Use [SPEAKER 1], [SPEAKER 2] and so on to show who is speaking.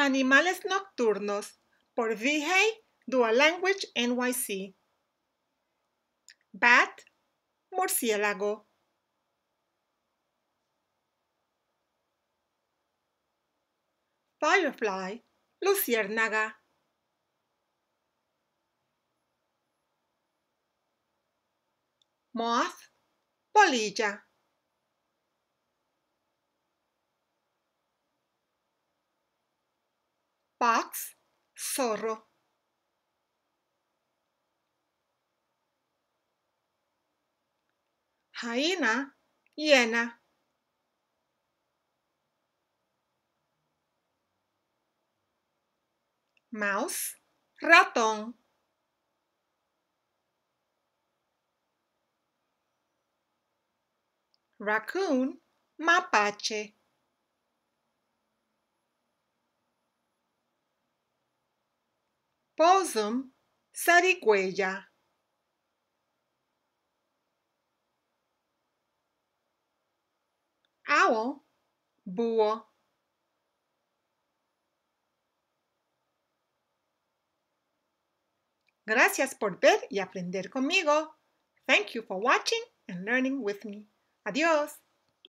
[SPEAKER 1] Animales nocturnos por Vijay Dual Language NYC. Bat, murciélago. Firefly, luciérnaga. Moth, polilla. Fox, zorro. Hyena, hiena. Mouse, ratón. Raccoon, mapache. Possum, zarigüeya. Owl, búho. Gracias por ver y aprender conmigo. Thank you for watching and learning with me. Adiós.